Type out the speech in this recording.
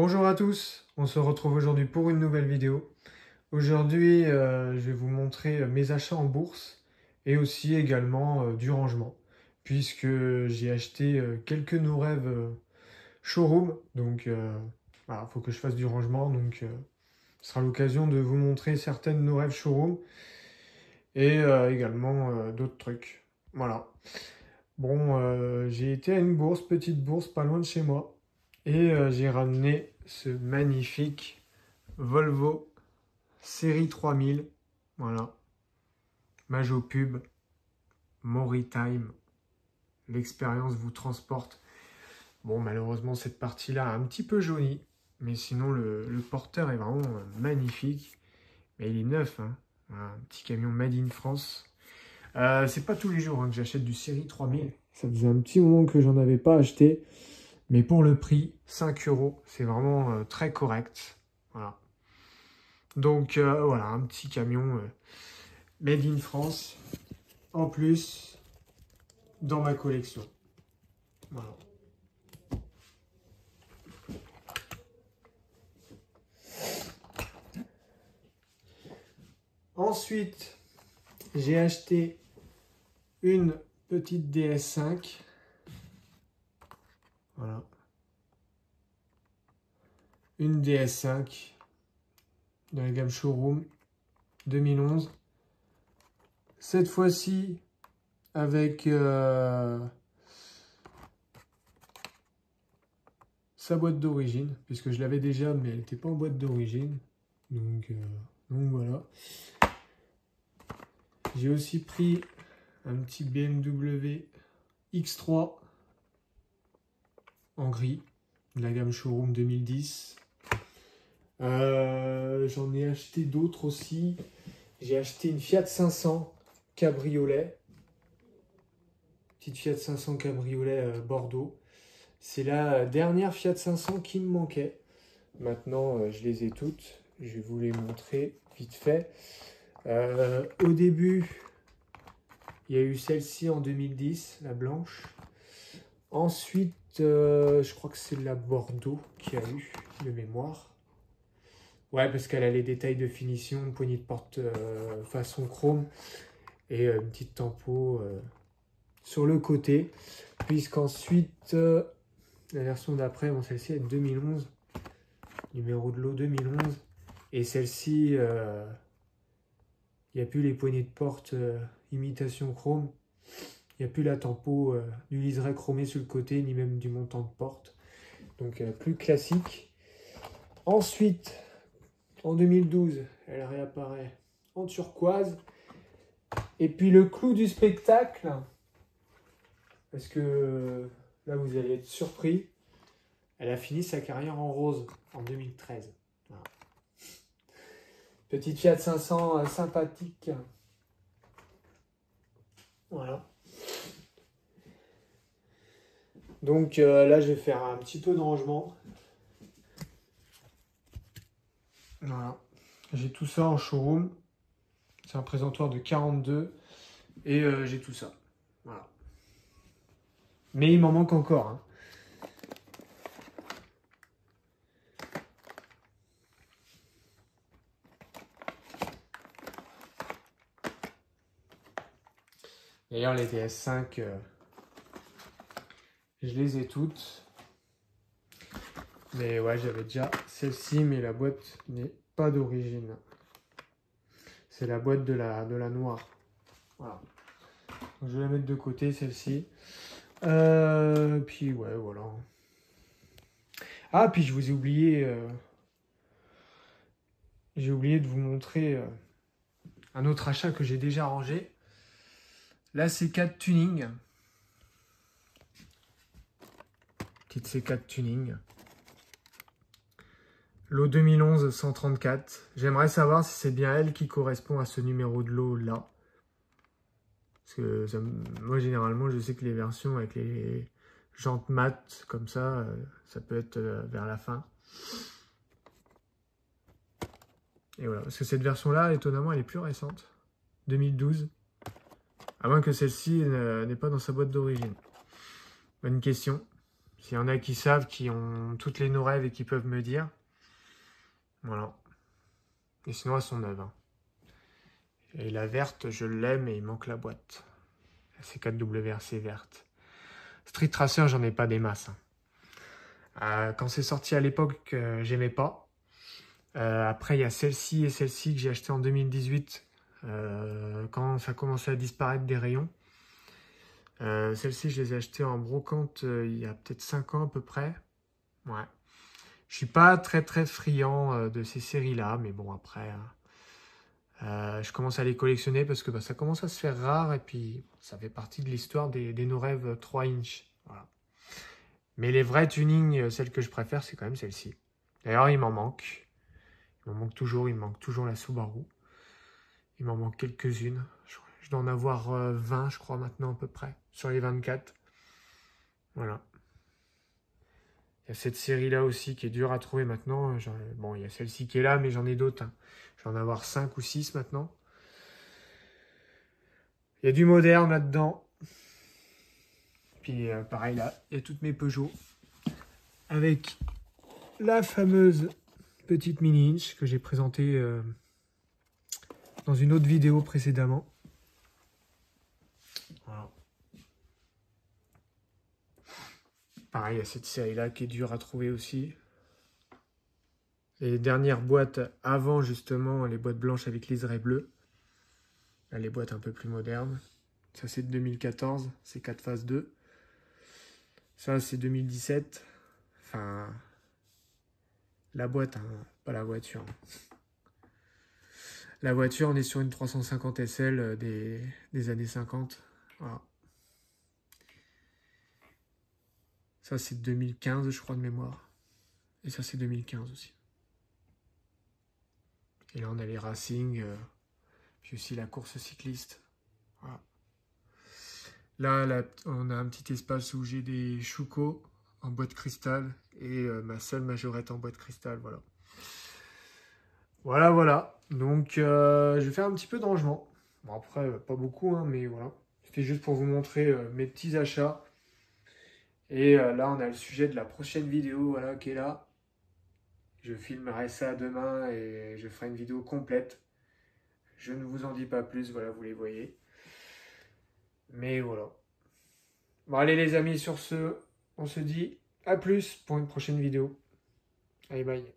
Bonjour à tous, on se retrouve aujourd'hui pour une nouvelle vidéo. Aujourd'hui, je vais vous montrer mes achats en bourse et aussi également du rangement, puisque j'ai acheté quelques No Rêve showroom, donc voilà, faut que je fasse du rangement, donc ce sera l'occasion de vous montrer certaines No Rêve showroom et également d'autres trucs. Voilà. Bon, j'ai été à une bourse, petite bourse pas loin de chez moi, et j'ai ramené ce magnifique Volvo série 3000. Voilà. Majopub, Moritime. L'expérience vous transporte. Bon, malheureusement, cette partie-là a un petit peu jauni, mais sinon, le porteur est vraiment magnifique. Mais il est neuf, hein. Voilà, un petit camion made in France. C'est pas tous les jours hein, que j'achète du série 3000. Ça faisait un petit moment que j'en avais pas acheté. Mais pour le prix, 5 €, c'est vraiment très correct. Voilà. Donc voilà, un petit camion made in France. En plus, dans ma collection. Voilà. Ensuite, j'ai acheté une petite DS5. Voilà. Une DS5 de la gamme Showroom 2011. Cette fois-ci, avec sa boîte d'origine, puisque je l'avais déjà, mais elle n'était pas en boîte d'origine. Donc voilà. J'ai aussi pris un petit BMW X3 en gris, de la gamme Showroom 2010. J'en ai acheté d'autres aussi. J'ai acheté une Fiat 500 Cabriolet. Petite Fiat 500 Cabriolet Bordeaux. C'est la dernière Fiat 500 qui me manquait. Maintenant, je les ai toutes. Je vais vous les montrer vite fait. Au début, il y a eu celle-ci en 2010, la blanche. Ensuite, je crois que c'est la Bordeaux qui a eu de mémoire. Ouais, parce qu'elle a les détails de finition, poignée de porte façon chrome et une petite tempo sur le côté. Puisqu'ensuite, la version d'après, bon, celle-ci est de 2011, numéro de lot 2011. Et celle-ci, il n'y a plus les poignées de porte imitation chrome. Il n'y a plus la tempo du liseré chromé sur le côté, ni même du montant de porte. Donc plus classique. Ensuite, en 2012, elle réapparaît en turquoise. Et puis le clou du spectacle, parce que là vous allez être surpris, elle a fini sa carrière en rose en 2013. Voilà. Petite Fiat 500 sympathique. Voilà. Donc là, je vais faire un petit peu de rangement. Voilà. J'ai tout ça en showroom. C'est un présentoir de 42. Et j'ai tout ça. Voilà. Mais il m'en manque encore. Hein. D'ailleurs, les DS5, je les ai toutes. Mais ouais, j'avais déjà celle-ci, mais la boîte n'est pas d'origine. C'est la boîte de la noire. Voilà. Donc, je vais la mettre de côté, celle-ci. Puis ouais, voilà. Ah, puis je vous ai oublié... j'ai oublié de vous montrer un autre achat que j'ai déjà rangé. La C4 Tuning. Petite C4 Tuning. Lot 2011 134. J'aimerais savoir si c'est bien elle qui correspond à ce numéro de lot là. Parce que moi généralement je sais que les versions avec les jantes mates comme ça, ça peut être vers la fin. Et voilà, parce que cette version là étonnamment elle est plus récente. 2012. À moins que celle-ci n'est pas dans sa boîte d'origine. Bonne question. S'il y en a qui savent, qui ont toutes les no rêves et qui peuvent me dire. Voilà. Et sinon, elles sont neuves. Hein. Et la verte, je l'aime et il manque la boîte. La C4WRC verte. Street Tracer, j'en ai pas des masses. Hein. Quand c'est sorti à l'époque, j'aimais pas. Après, il y a celle-ci et celle-ci que j'ai acheté en 2018. Quand ça commençait à disparaître des rayons. Celle-ci, je les ai achetées en brocante il y a peut-être 5 ans à peu près. Ouais. Je suis pas très friand de ces séries-là, mais bon, après, je commence à les collectionner parce que ça commence à se faire rare et puis ça fait partie de l'histoire des no rêves 3 inch. Voilà. Mais les vrais tunings, celles que je préfère, c'est quand même celle-ci. D'ailleurs, il m'en manque. Il me manque toujours la Subaru. Il m'en manque quelques-unes. Je dois en avoir 20, je crois, maintenant à peu près, sur les 24. Voilà. Il y a cette série-là aussi qui est dure à trouver maintenant. Bon, il y a celle-ci qui est là, mais j'en ai d'autres. Hein. Je vais en avoir 5 ou 6 maintenant. Il y a du moderne là-dedans. Puis pareil là, il y a toutes mes Peugeot. Avec la fameuse petite mini inch que j'ai présentée dans une autre vidéo précédemment. Voilà. Pareil, il y a cette série-là qui est dure à trouver aussi. Les dernières boîtes avant justement, les boîtes blanches avec liseré bleu. Là, les boîtes un peu plus modernes. Ça, c'est de 2014, c'est 4 phases 2. Ça, c'est 2017. Enfin, la boîte, hein, pas la voiture. La voiture, on est sur une 350 SL des années 50. Voilà. Ça, c'est 2015, je crois, de mémoire. Et ça, c'est 2015 aussi. Et là, on a les racing, puis aussi la course cycliste. Voilà. Là, on a un petit espace où j'ai des Schuco en boîte cristal et ma seule majorette en boîte cristal, voilà. Voilà. Donc, je vais faire un petit peu de rangement. Bon, après, pas beaucoup, hein, mais voilà. C'était juste pour vous montrer mes petits achats. Et là, on a le sujet de la prochaine vidéo, voilà, qui est là. Je filmerai ça demain et je ferai une vidéo complète. Je ne vous en dis pas plus, voilà, vous les voyez. Mais voilà. Bon, allez les amis, sur ce, on se dit à plus pour une prochaine vidéo. Allez, bye.